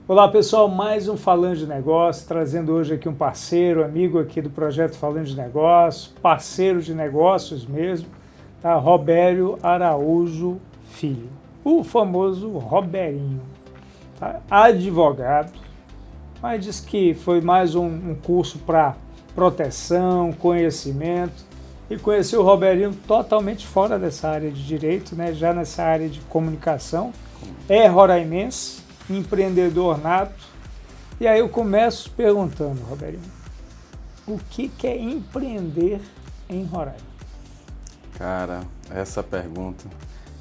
Olá pessoal, mais um Falando de Negócio, trazendo hoje aqui um parceiro, amigo aqui do projeto Falando de Negócio, parceiro de negócios mesmo, tá? Robério Araújo Filho, o famoso Roberinho, tá? Advogado, mas diz que foi mais um curso para proteção, conhecimento, e conheci o Roberinho totalmente fora dessa área de direito, né? Já nessa área de comunicação, é roraimense, empreendedor nato. E aí eu começo perguntando, Roberinho, o que é empreender em Roraima? Cara, essa pergunta,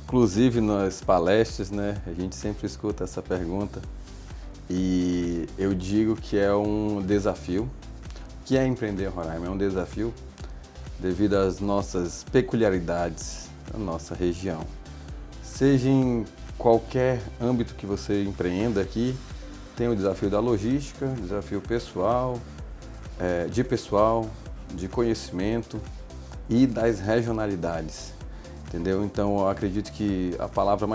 inclusive nas palestras, né, a gente sempre escuta essa pergunta e eu digo que é um desafio. O que é empreender em Roraima? É um desafio devido às nossas peculiaridades da nossa região. Seja em qualquer âmbito que você empreenda aqui, tem o desafio da logística, desafio pessoal, de conhecimento e das regionalidades, entendeu? Então eu acredito que a palavra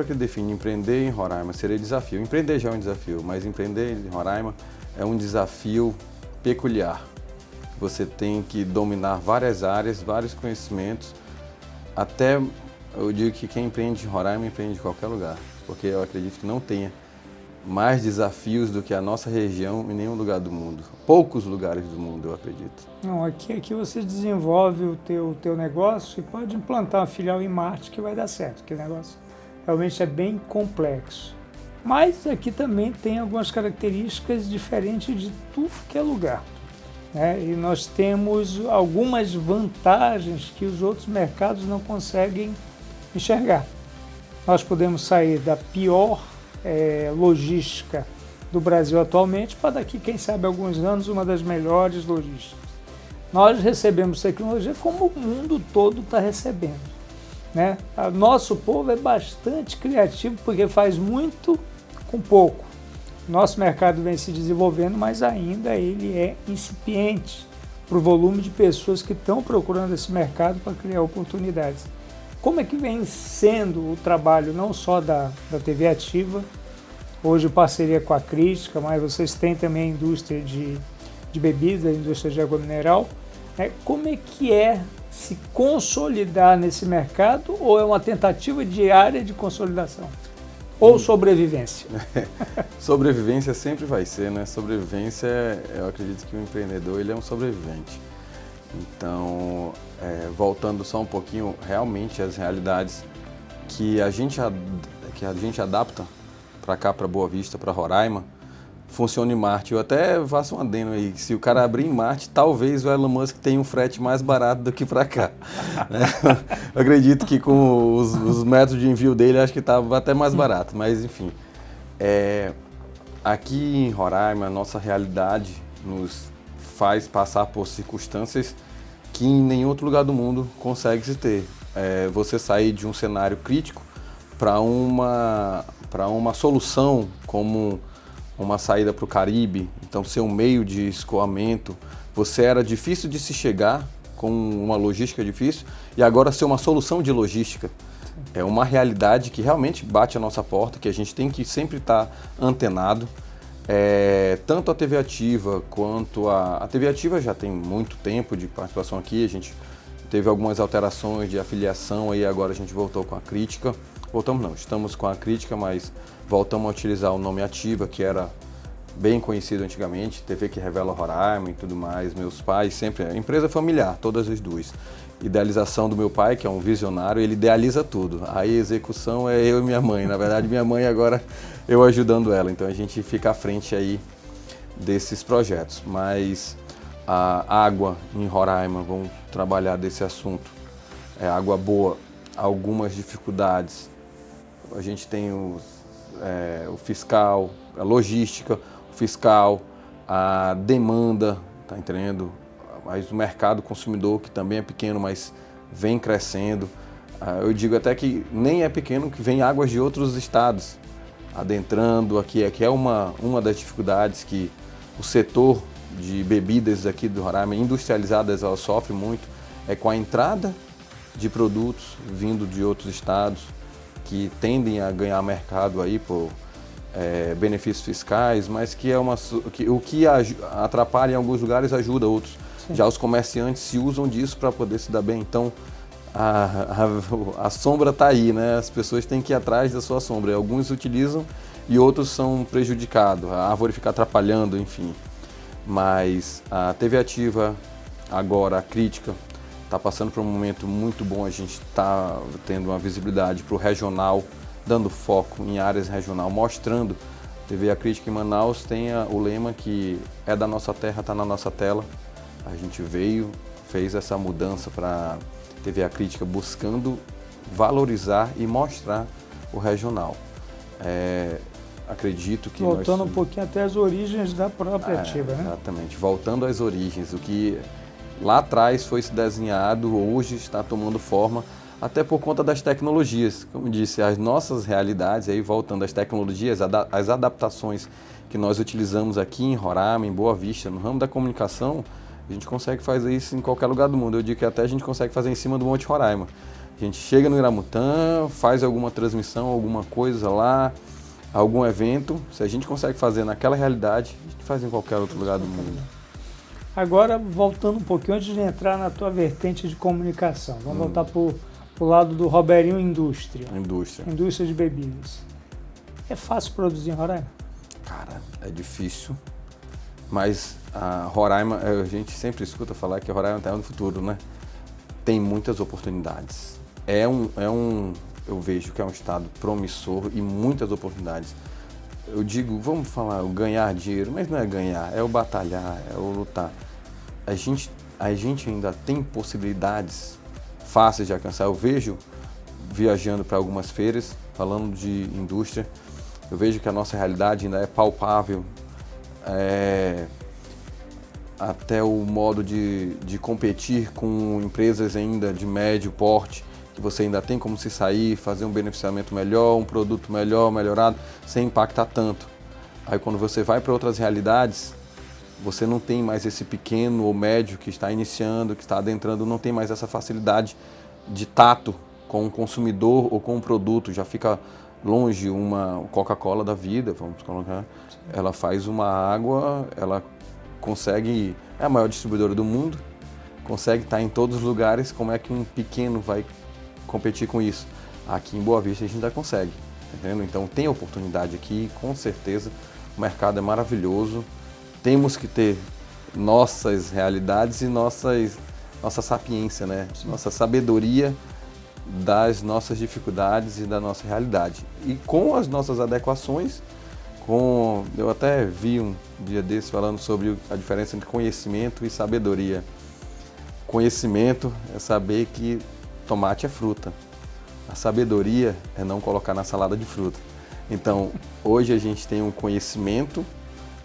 que define empreender em Roraima seria desafio. Empreender já é um desafio, mas empreender em Roraima é um desafio peculiar. Você tem que dominar várias áreas, vários conhecimentos, até eu digo que quem empreende em Roraima empreende em qualquer lugar, porque eu acredito que não tenha mais desafios do que a nossa região em nenhum lugar do mundo. Poucos lugares do mundo, eu acredito. Não, aqui você desenvolve o teu negócio e pode implantar uma filial em Marte que vai dar certo, porque o negócio realmente é bem complexo. Mas aqui também tem algumas características diferentes de tudo que é lugar, né? E nós temos algumas vantagens que os outros mercados não conseguem enxergar. Nós podemos sair da pior logística do Brasil atualmente para daqui, quem sabe, alguns anos, uma das melhores logísticas. Nós recebemos tecnologia como o mundo todo está recebendo, né? O nosso povo é bastante criativo porque faz muito com pouco. Nosso mercado vem se desenvolvendo, mas ainda ele é incipiente para o volume de pessoas que estão procurando esse mercado para criar oportunidades. Como é que vem sendo o trabalho não só da TV Ativa, hoje parceria com a Crítica, mas vocês têm também a indústria de bebidas, a indústria de água mineral. Como é que é se consolidar nesse mercado ou é uma tentativa diária de consolidação? Ou sobrevivência? Sobrevivência sempre vai ser, né? Sobrevivência, eu acredito que o empreendedor ele é um sobrevivente. Então, voltando só um pouquinho realmente às realidades que a gente adapta para cá, para Boa Vista, para Roraima, funciona em Marte. Eu até faço um adendo aí, se o cara abrir em Marte, talvez o Elon Musk tenha um frete mais barato do que para cá, né? Eu acredito que com os métodos de envio dele, acho que estava até mais barato, mas enfim. Aqui em Roraima, a nossa realidade nos faz passar por circunstâncias que em nenhum outro lugar do mundo consegue se ter. Você sair de um cenário crítico para uma solução como uma saída para o Caribe, então ser um meio de escoamento. Você era difícil de se chegar com uma logística difícil e agora ser uma solução de logística. É uma realidade que realmente bate a nossa porta, que a gente tem que sempre estar antenado. Tanto a TV Ativa quanto a TV Ativa já tem muito tempo de participação aqui, a gente teve algumas alterações de afiliação e agora a gente voltou com a Crítica. Voltamos não, estamos com a Crítica, mas voltamos a utilizar o nome Ativa, que era bem conhecido antigamente, TV que revela Roraima e tudo mais. Meus pais sempre, empresa familiar, todas as duas. Idealização do meu pai, que é um visionário, ele idealiza tudo. Aí a execução é eu e minha mãe. Na verdade, minha mãe agora eu ajudando ela. Então a gente fica à frente aí desses projetos. Mas a água em Roraima, vamos trabalhar desse assunto. Água boa, algumas dificuldades. A gente tem o fiscal, a logística, o fiscal, a demanda, tá entendendo? Mas o mercado consumidor, que também é pequeno, mas vem crescendo. Eu digo até que nem é pequeno, que vem águas de outros estados adentrando aqui. Aqui é uma das dificuldades que o setor de bebidas aqui do Roraima, industrializadas, ela sofre muito, com a entrada de produtos vindo de outros estados, que tendem a ganhar mercado aí por benefícios fiscais, mas que o que atrapalha em alguns lugares ajuda outros. Sim. Já os comerciantes se usam disso para poder se dar bem. Então, a sombra está aí, né? As pessoas têm que ir atrás da sua sombra. Alguns utilizam e outros são prejudicados. A árvore fica atrapalhando, enfim. Mas a TV Ativa, agora a Crítica, está passando por um momento muito bom. A gente está tendo uma visibilidade para o regional, dando foco em áreas regional, mostrando. A TV A Crítica em Manaus tem o lema que é da nossa terra, está na nossa tela. A gente fez essa mudança para TV A Crítica, buscando valorizar e mostrar o regional. Acredito que voltando um pouquinho até as origens da própria Ativa, né? Exatamente, voltando às origens, o que lá atrás foi se desenhado, hoje está tomando forma, até por conta das tecnologias. Como disse, as nossas realidades, aí voltando às tecnologias, as adaptações que nós utilizamos aqui em Roraima, em Boa Vista, no ramo da comunicação, a gente consegue fazer isso em qualquer lugar do mundo. Eu digo que até a gente consegue fazer em cima do Monte Roraima. A gente chega no Iramutã, faz alguma transmissão, alguma coisa lá, algum evento. Se a gente consegue fazer naquela realidade, a gente faz em qualquer outro lugar do mundo. Agora, voltando um pouquinho, antes de entrar na tua vertente de comunicação, vamos voltar para o lado do Roberinho Indústria. Indústria de bebidas. É fácil produzir em Roraima? Cara, é difícil, mas a Roraima, a gente sempre escuta falar que a Roraima é a terra do futuro, né? Tem muitas oportunidades. Eu vejo que é um estado promissor e muitas oportunidades. Eu digo, vamos falar, o ganhar dinheiro, mas não é ganhar, é o batalhar, é o lutar. A gente ainda tem possibilidades fáceis de alcançar. Eu vejo, viajando para algumas feiras, falando de indústria, eu vejo que a nossa realidade ainda é palpável, até o modo de competir com empresas ainda de médio porte, que você ainda tem como se sair, fazer um beneficiamento melhor, um produto melhor, melhorado, sem impactar tanto. Aí quando você vai para outras realidades, você não tem mais esse pequeno ou médio que está iniciando, que está adentrando, não tem mais essa facilidade de tato com o consumidor ou com o produto, já fica longe uma Coca-Cola da vida, vamos colocar. Ela faz uma água, ela consegue, é a maior distribuidora do mundo, consegue estar em todos os lugares. Como é que um pequeno vai competir com isso? Aqui em Boa Vista a gente ainda consegue, entendeu? Então tem oportunidade aqui, com certeza. O mercado é maravilhoso. Temos que ter nossas realidades e nossa sapiência, né? Nossa sabedoria das nossas dificuldades e da nossa realidade. E com as nossas adequações, eu até vi um dia desse falando sobre a diferença entre conhecimento e sabedoria. Conhecimento é saber que tomate é fruta. A sabedoria é não colocar na salada de fruta. Então, hoje a gente tem um conhecimento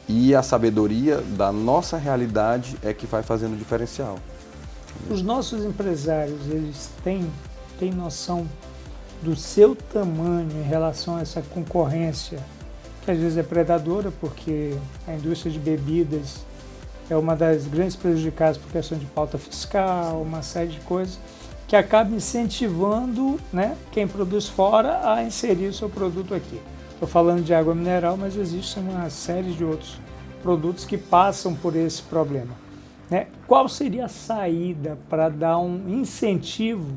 e a sabedoria da nossa realidade é que vai fazendo o diferencial. Os nossos empresários, eles têm noção do seu tamanho em relação a essa concorrência, que às vezes é predadora, porque a indústria de bebidas é uma das grandes prejudicadas por questão de pauta fiscal, uma série de coisas, que acaba incentivando, né, quem produz fora a inserir o seu produto aqui. Estou falando de água mineral, mas existe uma série de outros produtos que passam por esse problema, né? Qual seria a saída para dar um incentivo?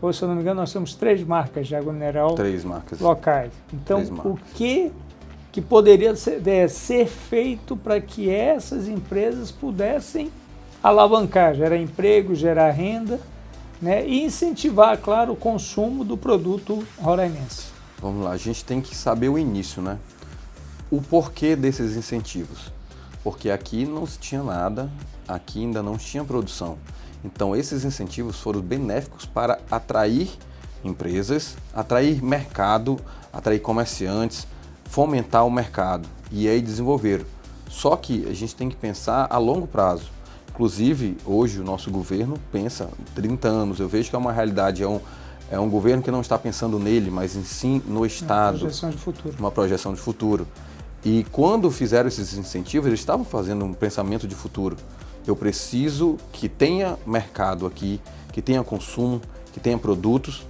Ou, se eu não me engano, nós temos 3 marcas de água mineral 3 marcas locais. Então, o que poderia ser feito para que essas empresas pudessem alavancar, gerar emprego, gerar renda, né, e incentivar, claro, o consumo do produto roraimense? Vamos lá, a gente tem que saber o início, né? O porquê desses incentivos. Porque aqui não se tinha nada, aqui ainda não tinha produção. Então esses incentivos foram benéficos para atrair empresas, atrair mercado, atrair comerciantes, fomentar o mercado e aí desenvolver. Só que a gente tem que pensar a longo prazo. Inclusive, hoje o nosso governo pensa 30 anos. Eu vejo que é uma realidade, é um governo que não está pensando nele, mas em sim no Estado. Uma projeção de futuro. Uma projeção de futuro. E quando fizeram esses incentivos, eles estavam fazendo um pensamento de futuro. Eu preciso que tenha mercado aqui, que tenha consumo, que tenha produtos,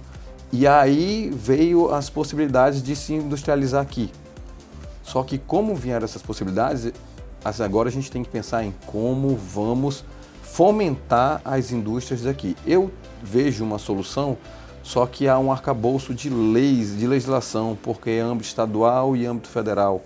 E aí veio as possibilidades de se industrializar aqui. Só que como vieram essas possibilidades, agora a gente tem que pensar em como vamos fomentar as indústrias daqui. Eu vejo uma solução, só que há um arcabouço de leis, de legislação, porque é âmbito estadual e âmbito federal.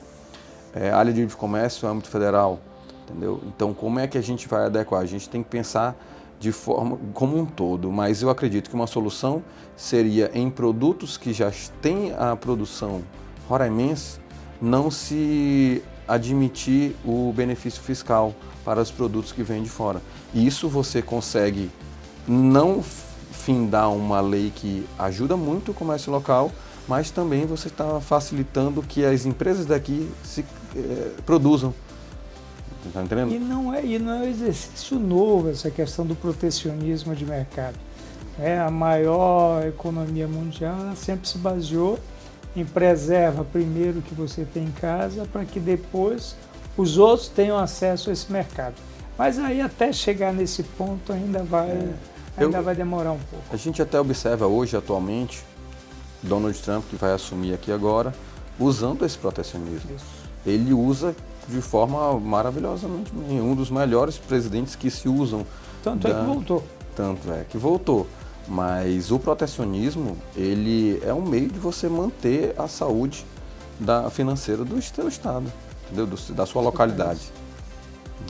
Área de livre comércio é âmbito federal, entendeu? Então como é que a gente vai adequar? A gente tem que pensar de forma como um todo, mas eu acredito que uma solução seria em produtos que já têm a produção roraimense, não se admitir o benefício fiscal para os produtos que vêm de fora. E isso você consegue não findar uma lei que ajuda muito o comércio local, mas também você está facilitando que as empresas daqui se produzam. Tá entendendo? E não é um exercício novo essa questão do protecionismo de mercado. A maior economia mundial sempre se baseou em preserva primeiro o que você tem em casa para que depois os outros tenham acesso a esse mercado. Mas aí até chegar nesse ponto ainda vai demorar um pouco. A gente até observa hoje, atualmente, Donald Trump, que vai assumir aqui agora, usando esse protecionismo. Isso. Ele usa de forma maravilhosamente bem. Um dos melhores presidentes que se usam. Tanto é que voltou. Tanto é que voltou. Mas o protecionismo, ele é um meio de você manter a saúde financeira do seu estado, entendeu? Da sua localidade.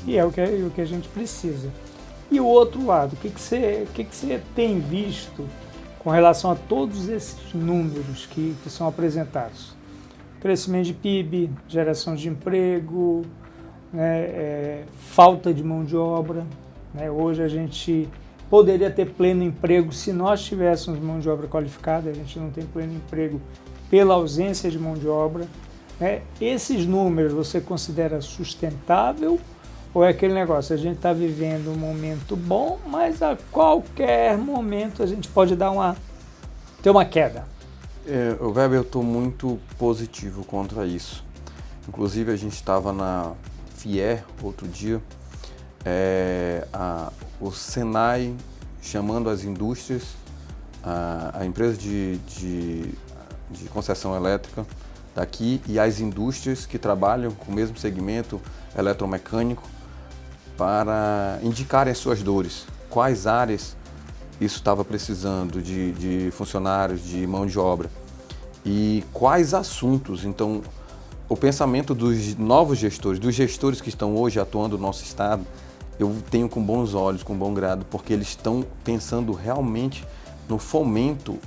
E é o que a gente precisa. E o outro lado, o que você tem visto com relação a todos esses números que são apresentados? Crescimento de PIB, geração de emprego, falta de mão de obra. Hoje a gente poderia ter pleno emprego se nós tivéssemos mão de obra qualificada, a gente não tem pleno emprego pela ausência de mão de obra. Esses números você considera sustentável ou é aquele negócio, a gente está vivendo um momento bom, mas a qualquer momento a gente pode ter uma queda? Weber, eu estou muito positivo contra isso. Inclusive a gente estava na FIER outro dia, o Senai chamando as indústrias, a empresa de concessão elétrica daqui e as indústrias que trabalham com o mesmo segmento eletromecânico para indicarem as suas dores, quais áreas isso estava precisando de funcionários, de mão de obra e quais assuntos. Então, o pensamento dos novos gestores, dos gestores que estão hoje atuando no nosso estado, eu tenho com bons olhos, com bom grado, porque eles estão pensando realmente no fomento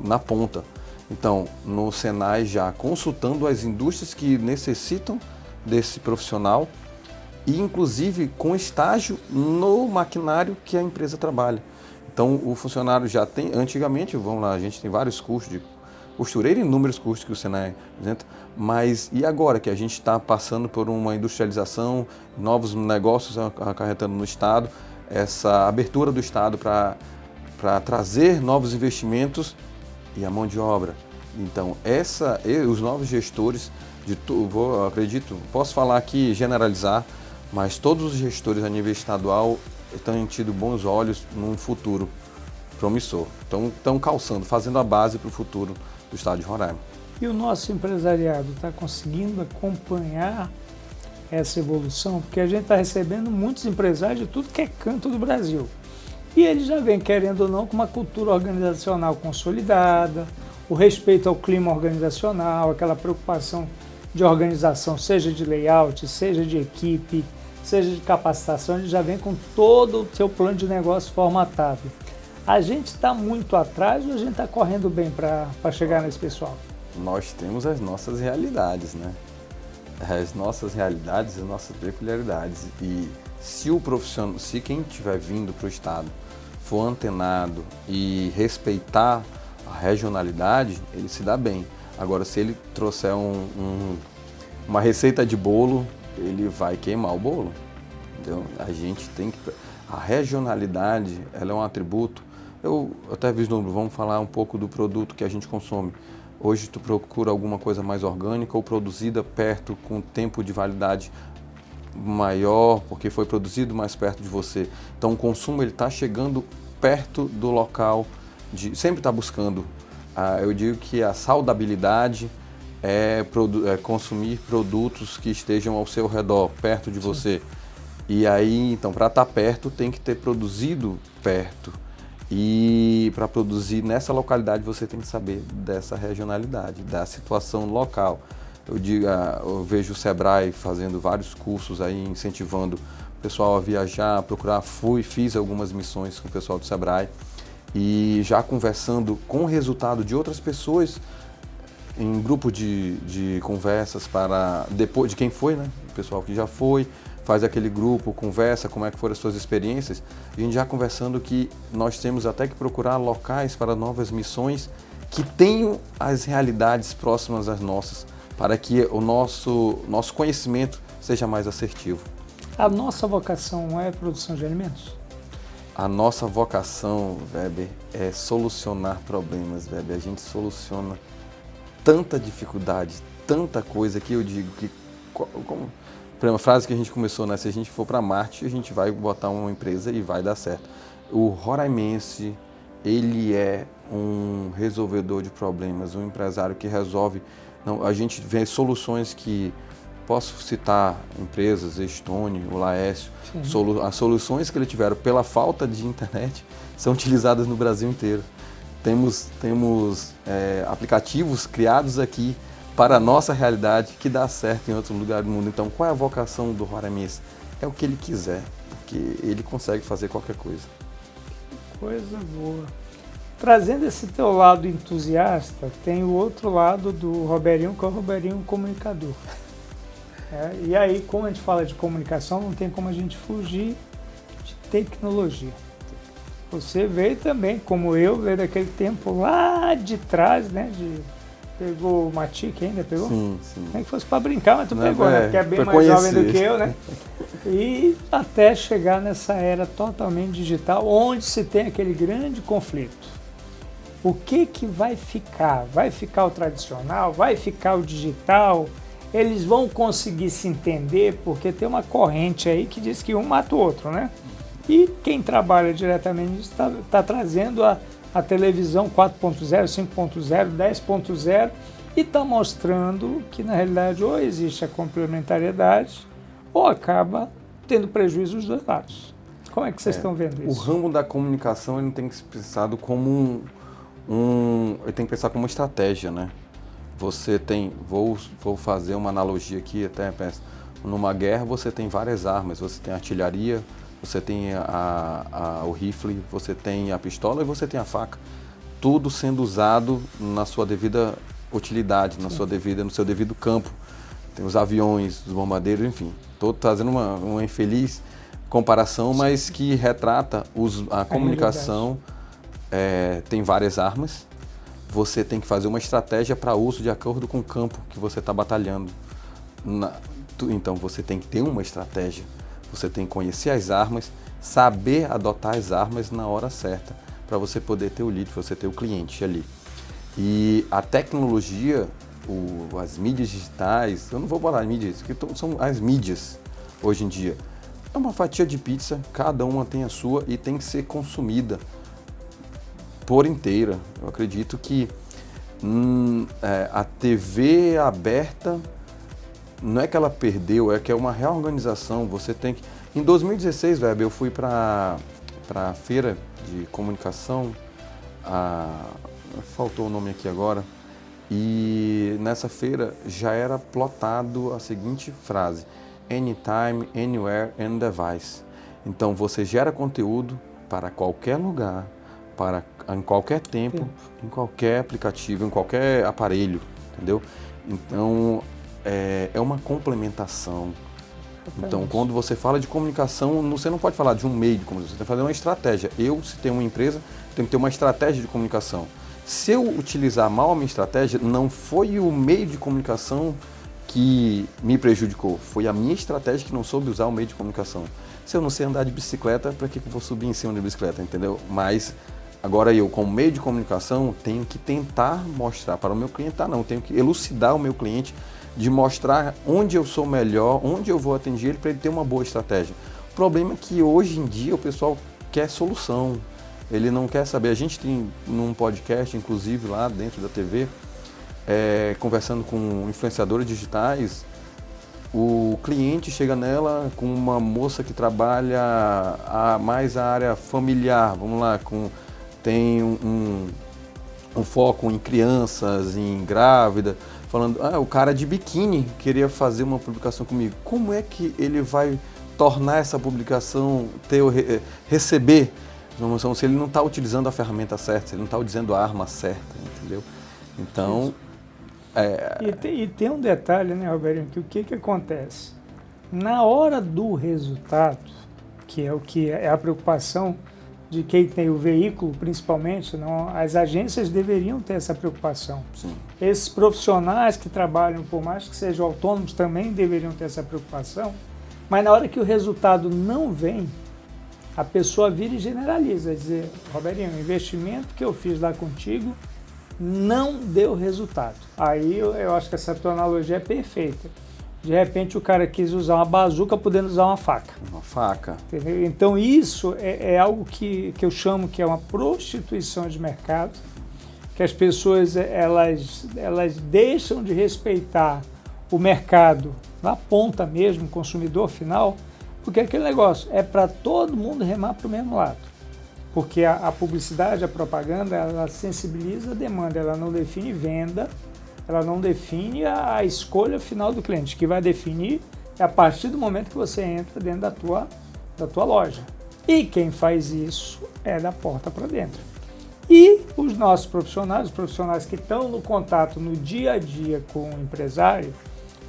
na ponta. Então, no Senai já consultando as indústrias que necessitam desse profissional e inclusive com estágio no maquinário que a empresa trabalha. Então o funcionário já tem, antigamente, vamos lá, a gente tem vários cursos de costureira e inúmeros cursos que o Senai apresenta, mas e agora que a gente está passando por uma industrialização, novos negócios acarretando no Estado, essa abertura do Estado para trazer novos investimentos e a mão de obra. Então os novos gestores, acredito, posso falar aqui, generalizar, mas todos os gestores a nível estadual têm tido bons olhos num futuro promissor. Estão calçando, fazendo a base para o futuro do estado de Roraima. E o nosso empresariado está conseguindo acompanhar essa evolução? Porque a gente está recebendo muitos empresários de tudo que é canto do Brasil. E eles já vêm, querendo ou não, com uma cultura organizacional consolidada, o respeito ao clima organizacional, aquela preocupação de organização, seja de layout, seja de equipe, seja de capacitação, ele já vem com todo o seu plano de negócio formatado. A gente está muito atrás ou a gente está correndo bem para chegar nesse pessoal? Nós temos as nossas realidades, né? As nossas realidades, as nossas peculiaridades. E se quem estiver vindo para o estado for antenado e respeitar a regionalidade, ele se dá bem. Agora, se ele trouxer uma receita de bolo, ele vai queimar o bolo. Entendeu? A gente tem que... A regionalidade, ela é um atributo. Eu até vislumbro, vamos falar um pouco do produto que a gente consome. Hoje tu procura alguma coisa mais orgânica ou produzida perto, com tempo de validade maior, porque foi produzido mais perto de você. Então o consumo está chegando perto do local sempre está buscando, eu digo que a saudabilidade é consumir produtos que estejam ao seu redor, perto de você. E aí, então, para estar perto, tem que ter produzido perto. E para produzir nessa localidade, você tem que saber dessa regionalidade, da situação local. Eu vejo o Sebrae fazendo vários cursos aí, incentivando o pessoal a viajar, a procurar. Fiz algumas missões com o pessoal do Sebrae e já conversando com o resultado de outras pessoas em grupo de conversas para depois de quem foi, né? O pessoal que já foi, faz aquele grupo, conversa como é que foram as suas experiências. A gente já conversando que nós temos até que procurar locais para novas missões que tenham as realidades próximas às nossas, para que o nosso conhecimento seja mais assertivo. A nossa vocação é produção de alimentos? A nossa vocação, Weber, é solucionar problemas, Weber. A gente soluciona tanta dificuldade, tanta coisa que eu digo que... Uma frase que a gente começou, né? Se a gente for para Marte, a gente vai botar uma empresa e vai dar certo. O roraimense, ele é um resolvedor de problemas, um empresário que resolve... Não, a gente vê soluções que... Posso citar empresas, Estônia, o Laércio, as soluções que eles tiveram pela falta de internet são utilizadas no Brasil inteiro. Temos aplicativos criados aqui para a nossa realidade que dá certo em outro lugar do mundo. Então, qual é a vocação do roraimense? É o que ele quiser, porque ele consegue fazer qualquer coisa. Coisa boa. Trazendo esse teu lado entusiasta, tem o outro lado do Roberinho, que é o Roberinho comunicador. E aí, como a gente fala de comunicação, não tem como a gente fugir de tecnologia. Você veio também, como eu, veio daquele tempo lá de trás, né? Pegou o Matic ainda, pegou? Sim. Nem que fosse para brincar, mas tu pegou, né? Porque é bem mais jovem do que eu, né? E até chegar nessa era totalmente digital, onde se tem aquele grande conflito. O que vai ficar? Vai ficar o tradicional? Vai ficar o digital? Eles vão conseguir se entender, porque tem uma corrente aí que diz que um mata o outro, né? E quem trabalha diretamente nisso está trazendo a televisão 4.0, 5.0, 10.0 e está mostrando que, na realidade, ou existe a complementariedade ou acaba tendo prejuízo dos dois lados. Como é que vocês estão vendo isso? O ramo da comunicação ele tem que ser pensado como ele tem que pensar como uma estratégia, né? Você tem, vou fazer uma analogia aqui, até penso, numa guerra você tem várias armas, você tem a artilharia, você tem o rifle, você tem a pistola e você tem a faca. Tudo sendo usado na sua devida utilidade, no seu devido campo. Tem os aviões, os bombardeiros, enfim. Estou trazendo uma infeliz comparação, mas que retrata a comunicação. Tem várias armas. Você tem que fazer uma estratégia para uso de acordo com o campo que você está batalhando. Então você tem que ter uma estratégia. Você tem que conhecer as armas, saber adotar as armas na hora certa, para você poder ter o lead, para você ter o cliente ali. E a tecnologia, as mídias digitais, eu não vou falar mídias, porque são as mídias hoje em dia. É uma fatia de pizza, cada uma tem a sua e tem que ser consumida por inteira. Eu acredito que a TV aberta não é que ela perdeu, é que é uma reorganização. Você tem que... Em 2016, Weber, eu fui para a feira de comunicação, faltou o nome aqui agora, e nessa feira já era plotado a seguinte frase: Anytime, Anywhere, Any Device. Então você gera conteúdo para qualquer lugar, em qualquer tempo, em qualquer aplicativo, em qualquer aparelho, entendeu? Então, é uma complementação. Então, quando você fala de comunicação, você não pode falar de um meio de comunicação, você tem que fazer uma estratégia. Se tenho uma empresa, tenho que ter uma estratégia de comunicação. Se eu utilizar mal a minha estratégia, não foi o meio de comunicação que me prejudicou, foi a minha estratégia que não soube usar o meio de comunicação. Se eu não sei andar de bicicleta, para que eu vou subir em cima de bicicleta, entendeu? Mas agora eu, como meio de comunicação, tenho que tentar mostrar para o meu cliente, tenho que elucidar o meu cliente, de mostrar onde eu sou melhor, onde eu vou atingir ele, para ele ter uma boa estratégia. O problema é que hoje em dia o pessoal quer solução. Ele não quer saber. A gente tem num podcast, inclusive lá dentro da TV, conversando com influenciadores digitais, o cliente chega nela com uma moça que trabalha mais a área familiar, vamos lá, tem um foco em crianças, em grávida, falando, o cara de biquíni queria fazer uma publicação comigo. Como é que ele vai tornar essa publicação, receber uma emoção, se ele não está utilizando a ferramenta certa, se ele não está utilizando a arma certa, entendeu? Então... E tem um detalhe, né, Robertinho, que o que acontece? Na hora do resultado, que é a preocupação de quem tem o veículo, principalmente, não, as agências deveriam ter essa preocupação. Sim. Esses profissionais que trabalham, por mais que sejam autônomos, também deveriam ter essa preocupação, mas na hora que o resultado não vem, a pessoa vira e generaliza, dizer, Robertinho, o investimento que eu fiz lá contigo não deu resultado. Aí eu acho que essa tua analogia é perfeita. De repente o cara quis usar uma bazuca podendo usar uma faca. Uma faca. Entendeu? Então isso é algo que eu chamo que é uma prostituição de mercado, que as pessoas elas deixam de respeitar o mercado na ponta mesmo, o consumidor final, porque aquele negócio é para todo mundo remar para o mesmo lado. Porque a publicidade, a propaganda, ela sensibiliza a demanda, ela não define venda, ela não define a escolha final do cliente. O que vai definir é a partir do momento que você entra dentro da tua loja. E quem faz isso é da porta para dentro. E os nossos profissionais, os profissionais que estão no contato no dia a dia com o empresário,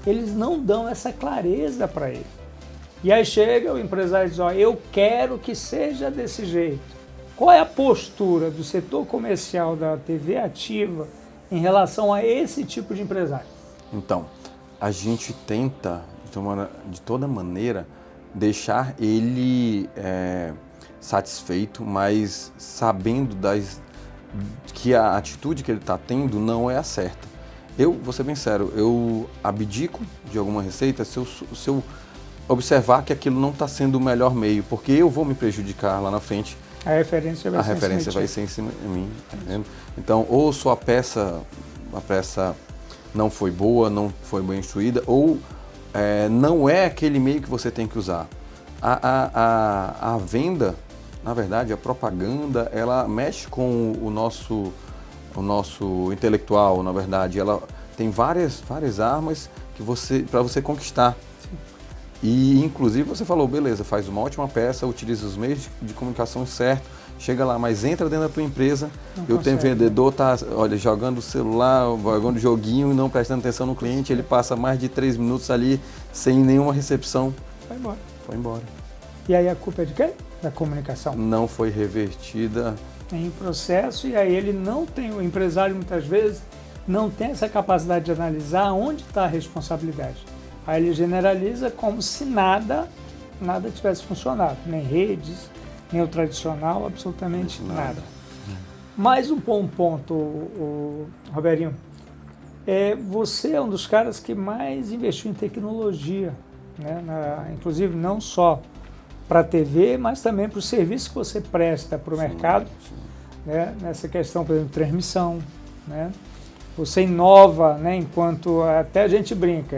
eles não dão essa clareza para ele. E aí chega o empresário e diz, eu quero que seja desse jeito. Qual é a postura do setor comercial da TV ativa em relação a esse tipo de empresário? Então, a gente tenta, de toda maneira, deixar ele satisfeito, mas sabendo que a atitude que ele está tendo não é a certa. Vou ser bem sério, eu abdico de alguma receita se eu observar que aquilo não está sendo o melhor meio, porque eu vou me prejudicar lá na frente. A referência vai ser em cima de mim, tá vendo? Então, ou a peça não foi boa, não foi bem instruída, ou não é aquele meio que você tem que usar. A venda, na verdade, a propaganda, ela mexe com o nosso intelectual, na verdade. Ela tem várias armas para você conquistar. E, inclusive, você falou, beleza, faz uma ótima peça, utiliza os meios de comunicação certos, chega lá, mas entra dentro da tua empresa e o teu vendedor está, jogando o celular, jogando joguinho e não prestando atenção no cliente, ele passa mais de 3 minutos ali sem nenhuma recepção. Foi embora. E aí a culpa é de quem? Da comunicação. Não foi revertida. Em processo, e aí ele não tem, o empresário muitas vezes não tem essa capacidade de analisar onde está a responsabilidade. Aí ele generaliza como se nada tivesse funcionado, nem redes, nem o tradicional, absolutamente nada. Mais um ponto, Robertinho. Você é um dos caras que mais investiu em tecnologia, né? Inclusive não só para a TV, mas também para o serviço que você presta para o mercado, né? Nessa questão, por exemplo, de transmissão, né? Você inova, né, enquanto até a gente brinca,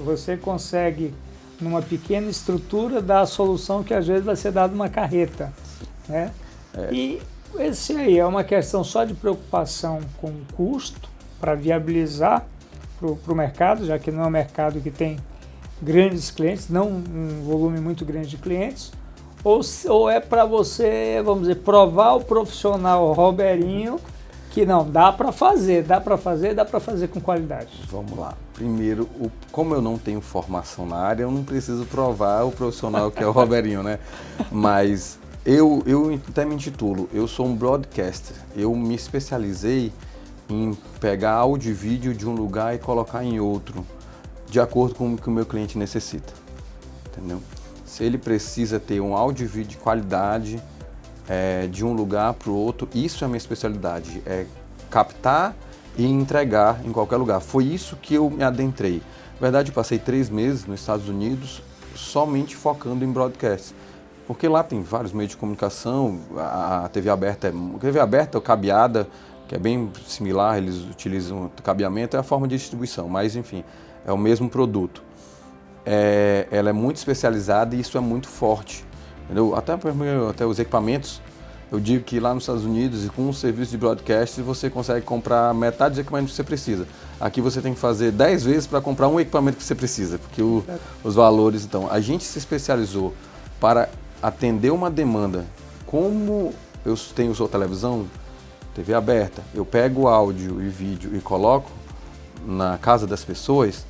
você consegue, numa pequena estrutura, dar a solução que às vezes vai ser dada uma carreta. Né? E esse aí é uma questão só de preocupação com o custo, para viabilizar para o mercado, já que não é um mercado que tem grandes clientes, não um volume muito grande de clientes, ou é para você, vamos dizer, provar o profissional Robertinho, que não, dá para fazer com qualidade. Vamos lá. Primeiro, como eu não tenho formação na área, eu não preciso provar o profissional que é o Robertinho, né? Mas eu até me intitulo, eu sou um broadcaster. Eu me especializei em pegar áudio e vídeo de um lugar e colocar em outro, de acordo com o que o meu cliente necessita. Entendeu? Se ele precisa ter um áudio e vídeo de qualidade, de um lugar para o outro, isso é a minha especialidade, é captar e entregar em qualquer lugar. Foi isso que eu me adentrei. Na verdade, eu passei 3 meses nos Estados Unidos somente focando em broadcast. Porque lá tem vários meios de comunicação, a TV aberta ou cabeada, que é bem similar, eles utilizam o cabeamento, é a forma de distribuição, mas enfim, é o mesmo produto. Ela é muito especializada e isso é muito forte, entendeu? Até os equipamentos, eu digo que lá nos Estados Unidos, e com um serviço de broadcast, você consegue comprar metade dos equipamentos que você precisa. Aqui você tem que fazer 10 vezes para comprar um equipamento que você precisa, porque os valores, então, a gente se especializou para atender uma demanda. Como eu sou televisão, TV aberta, eu pego áudio e vídeo e coloco na casa das pessoas,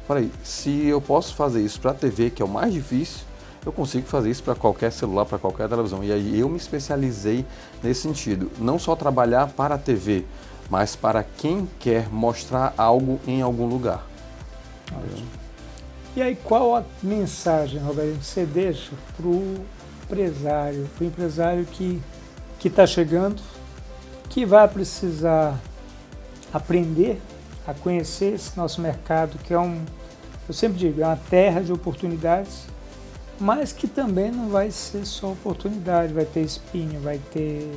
falei, se eu posso fazer isso para a TV, que é o mais difícil, eu consigo fazer isso para qualquer celular, para qualquer televisão. E aí eu me especializei nesse sentido, não só trabalhar para a TV, mas para quem quer mostrar algo em algum lugar. E aí, qual a mensagem, Roberto, que você deixa para o empresário que está chegando, que vai precisar aprender a conhecer esse nosso mercado, que eu sempre digo, é uma terra de oportunidades, mas que também não vai ser só oportunidade, vai ter espinho, vai ter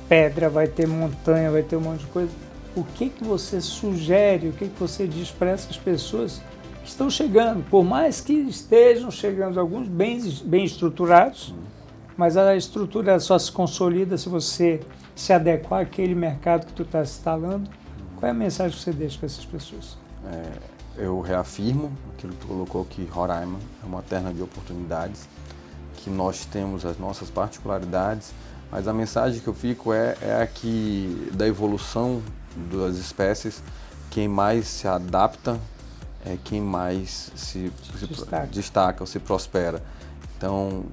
pedra, vai ter montanha, vai ter um monte de coisa. O que você sugere, o que você diz para essas pessoas que estão chegando, por mais que estejam chegando alguns bem estruturados, mas a estrutura só se consolida se você se adequar àquele mercado que tu está instalando. Qual é a mensagem que você deixa para essas pessoas? Eu reafirmo aquilo que tu colocou, que Roraima é uma terra de oportunidades, que nós temos as nossas particularidades, mas a mensagem que eu fico é a que da evolução das espécies, quem mais se adapta é quem mais se destaca ou se prospera. Então,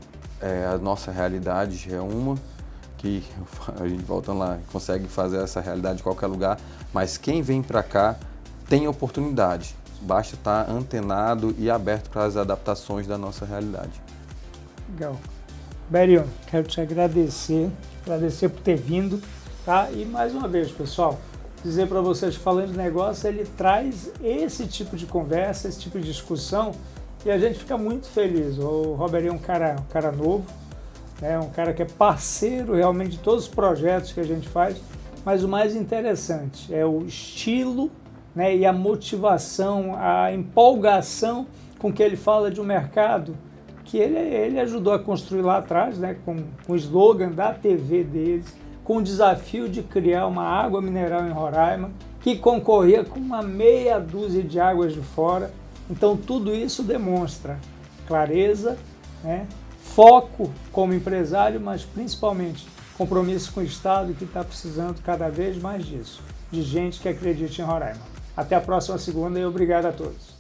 a nossa realidade é uma, que a gente voltando lá, consegue fazer essa realidade em qualquer lugar, mas quem vem para cá tem oportunidade, basta estar antenado e aberto para as adaptações da nossa realidade. Legal. Bério, quero te agradecer por ter vindo, tá? E mais uma vez, pessoal, dizer para vocês, falando de negócio, ele traz esse tipo de conversa, esse tipo de discussão, e a gente fica muito feliz. O Robert é um cara novo, né? Um cara que é parceiro realmente de todos os projetos que a gente faz, mas o mais interessante é o estilo, né, e a motivação, a empolgação com que ele fala de um mercado que ele ajudou a construir lá atrás, né, com o slogan da TV deles, com o desafio de criar uma água mineral em Roraima, que concorria com uma meia dúzia de águas de fora. Então tudo isso demonstra clareza, né, foco como empresário, mas principalmente compromisso com o Estado, que está precisando cada vez mais disso, de gente que acredite em Roraima. Até a próxima segunda e obrigado a todos.